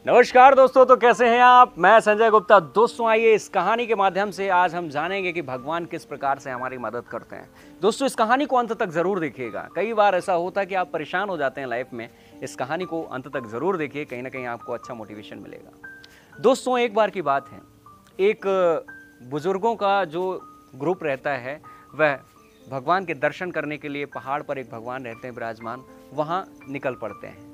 नमस्कार दोस्तों, तो कैसे हैं आप। मैं संजय गुप्ता। दोस्तों आइए इस कहानी के माध्यम से आज हम जानेंगे कि भगवान किस प्रकार से हमारी मदद करते हैं। दोस्तों इस कहानी को अंत तक ज़रूर देखिएगा। कई बार ऐसा होता है कि आप परेशान हो जाते हैं लाइफ में। इस कहानी को अंत तक ज़रूर देखिए, कहीं ना कहीं आपको अच्छा मोटिवेशन मिलेगा। दोस्तों एक बार की बात है, एक बुज़ुर्गों का जो ग्रुप रहता है वह भगवान के दर्शन करने के लिए पहाड़ पर एक भगवान रहते हैं विराजमान, वहाँ निकल पड़ते हैं।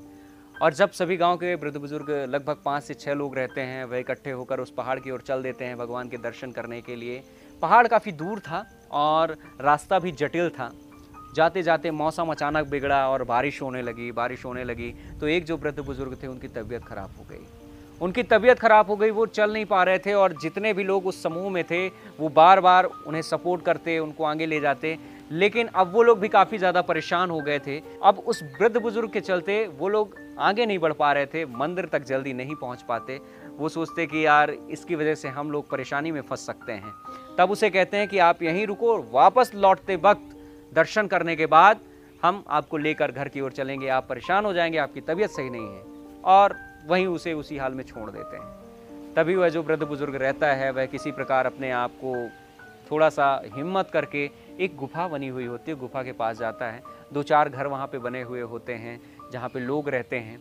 और जब सभी गांव के वृद्ध बुजुर्ग लगभग 5 से 6 लोग रहते हैं, वह इकट्ठे होकर उस पहाड़ की ओर चल देते हैं भगवान के दर्शन करने के लिए। पहाड़ काफ़ी दूर था और रास्ता भी जटिल था। जाते जाते मौसम अचानक बिगड़ा और बारिश होने लगी। तो एक जो वृद्ध बुजुर्ग थे उनकी तबीयत खराब हो गई। वो चल नहीं पा रहे थे और जितने भी लोग उस समूह में थे वो बार बार उन्हें सपोर्ट करते, उनको आगे ले जाते। लेकिन अब वो लोग भी काफ़ी ज़्यादा परेशान हो गए थे। अब उस वृद्ध बुजुर्ग के चलते वो लोग आगे नहीं बढ़ पा रहे थे, मंदिर तक जल्दी नहीं पहुंच पाते। वो सोचते कि यार इसकी वजह से हम लोग परेशानी में फंस सकते हैं। तब उसे कहते हैं कि आप यहीं रुको, वापस लौटते वक्त दर्शन करने के बाद हम आपको लेकर घर की ओर चलेंगे। आप परेशान हो जाएंगे, आपकी तबीयत सही नहीं है। और वहीं उसे उसी हाल में छोड़ देते हैं। तभी वह जो वृद्ध बुजुर्ग रहता है वह किसी प्रकार अपने आप को थोड़ा सा हिम्मत करके एक गुफा बनी हुई होती है, गुफा के पास जाता है। 2-4 घर वहाँ पे बने हुए होते हैं जहाँ पे लोग रहते हैं,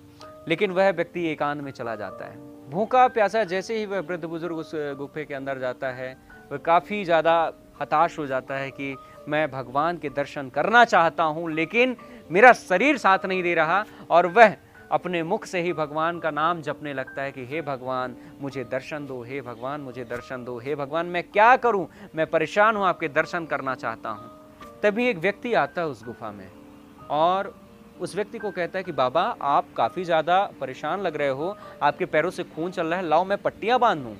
लेकिन वह व्यक्ति एकांत में चला जाता है। भूखा प्यासा जैसे ही वह वृद्ध बुजुर्ग उस गुफे के अंदर जाता है, वह काफ़ी ज़्यादा हताश हो जाता है कि मैं भगवान के दर्शन करना चाहता हूँ लेकिन मेरा शरीर साथ नहीं दे रहा। और वह अपने मुख से ही भगवान का नाम जपने लगता है कि हे भगवान मुझे दर्शन दो, हे भगवान मुझे दर्शन दो, हे भगवान मैं क्या करूं, मैं परेशान हूं, आपके दर्शन करना चाहता हूं। तभी एक व्यक्ति आता है उस गुफा में और उस व्यक्ति को कहता है कि बाबा आप काफ़ी ज़्यादा परेशान लग रहे हो, आपके पैरों से खून चल रहा है, लाओ मैं पट्टियाँ बांध दूँ।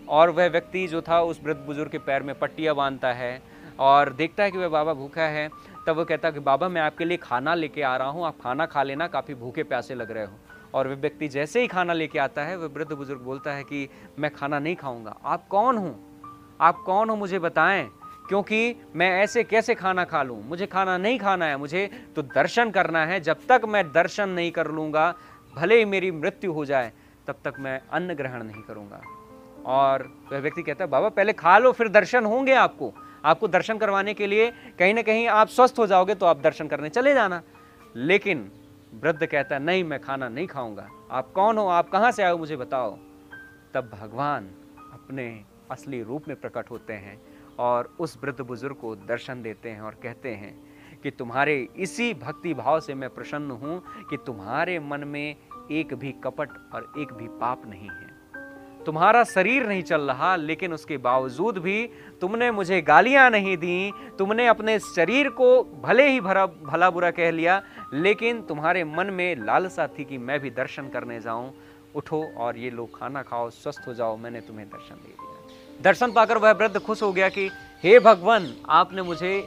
और वह व्यक्ति जो था उस वृद्ध बुजुर्ग के पैर में पट्टियाँ बांधता है और देखता है कि वह बाबा भूखा है। तब वो कहता है कि बाबा मैं आपके लिए खाना लेके आ रहा हूँ, आप खाना खा लेना, काफ़ी भूखे प्यासे लग रहे हो। और वह व्यक्ति जैसे ही खाना लेके आता है वह वृद्ध बुजुर्ग बोलता है कि मैं खाना नहीं खाऊंगा। आप कौन हो मुझे बताएं, क्योंकि मैं ऐसे कैसे खाना खा लूँ, मुझे खाना नहीं खाना है, मुझे तो दर्शन करना है। जब तक मैं दर्शन नहीं कर लूँगा, भले ही मेरी मृत्यु हो जाए, तब तक मैं अन्न ग्रहण नहीं करूँगा। और वह व्यक्ति कहता है बाबा पहले खा लो फिर दर्शन होंगे आपको दर्शन करवाने के लिए, कहीं ना कहीं आप स्वस्थ हो जाओगे तो आप दर्शन करने चले जाना। लेकिन वृद्ध कहता है नहीं मैं खाना नहीं खाऊंगा। आप कौन हो, आप कहाँ से आए हो, मुझे बताओ। तब भगवान अपने असली रूप में प्रकट होते हैं और उस वृद्ध बुजुर्ग को दर्शन देते हैं और कहते हैं कि तुम्हारे इसी भक्ति भाव से मैं प्रसन्न हूँ कि तुम्हारे मन में एक भी कपट और एक भी पाप नहीं है। तुम्हारा शरीर नहीं चल रहा लेकिन उसके बावजूद भी तुमने मुझे गालियां नहीं दी। तुमने अपने शरीर को भले ही भला बुरा कह लिया, लेकिन तुम्हारे मन में लालसा थी कि मैं भी दर्शन करने जाऊं। उठो और ये लो खाना खाओ, स्वस्थ हो जाओ, मैंने तुम्हें दर्शन दे दिया। दर्शन पाकर वह वृद्ध खुश हो गया कि हे भगवान आपने मुझे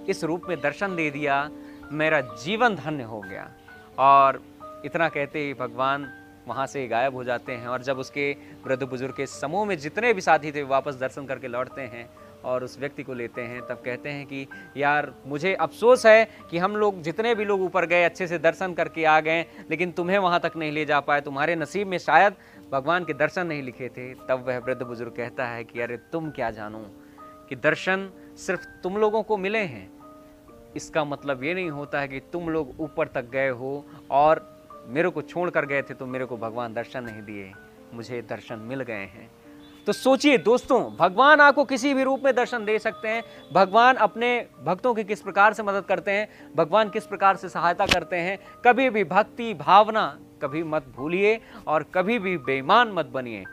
इस रूप में दर्शन दे दिया, मेरा जीवन धन्य हो गया। और इतना कहते ही भगवान वहाँ से गायब हो जाते हैं। और जब उसके वृद्ध बुजुर्ग के समूह में जितने भी साथी थे वापस दर्शन करके लौटते हैं और उस व्यक्ति को लेते हैं, तब कहते हैं कि यार मुझे अफसोस है कि हम लोग जितने भी लोग ऊपर गए अच्छे से दर्शन करके आ गए, लेकिन तुम्हें वहाँ तक नहीं ले जा पाए, तुम्हारे नसीब में शायद भगवान के दर्शन नहीं लिखे थे। तब वह वृद्ध बुजुर्ग कहता है कि अरे तुम क्या जानो कि दर्शन सिर्फ तुम लोगों को मिले हैं, इसका मतलब ये नहीं होता है कि तुम लोग ऊपर तक गए हो और मेरे को छोड़ कर गए थे तो मेरे को भगवान दर्शन नहीं दिए, मुझे दर्शन मिल गए हैं। तो सोचिए दोस्तों, भगवान आपको किसी भी रूप में दर्शन दे सकते हैं। भगवान अपने भक्तों की किस प्रकार से मदद करते हैं, भगवान किस प्रकार से सहायता करते हैं। कभी भी भक्ति भावना कभी मत भूलिए और कभी भी बेईमान मत बनिए।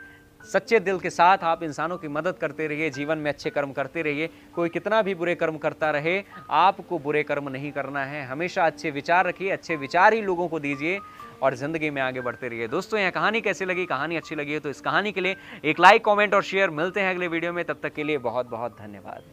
सच्चे दिल के साथ आप इंसानों की मदद करते रहिए, जीवन में अच्छे कर्म करते रहिए। कोई कितना भी बुरे कर्म करता रहे, आपको बुरे कर्म नहीं करना है। हमेशा अच्छे विचार रखिए, अच्छे विचार ही लोगों को दीजिए और ज़िंदगी में आगे बढ़ते रहिए। दोस्तों यह कहानी कैसी लगी, कहानी अच्छी लगी है तो इस कहानी के लिए एक लाइक, कमेंट और शेयर। मिलते हैं अगले वीडियो में, तब तक के लिए बहुत बहुत धन्यवाद।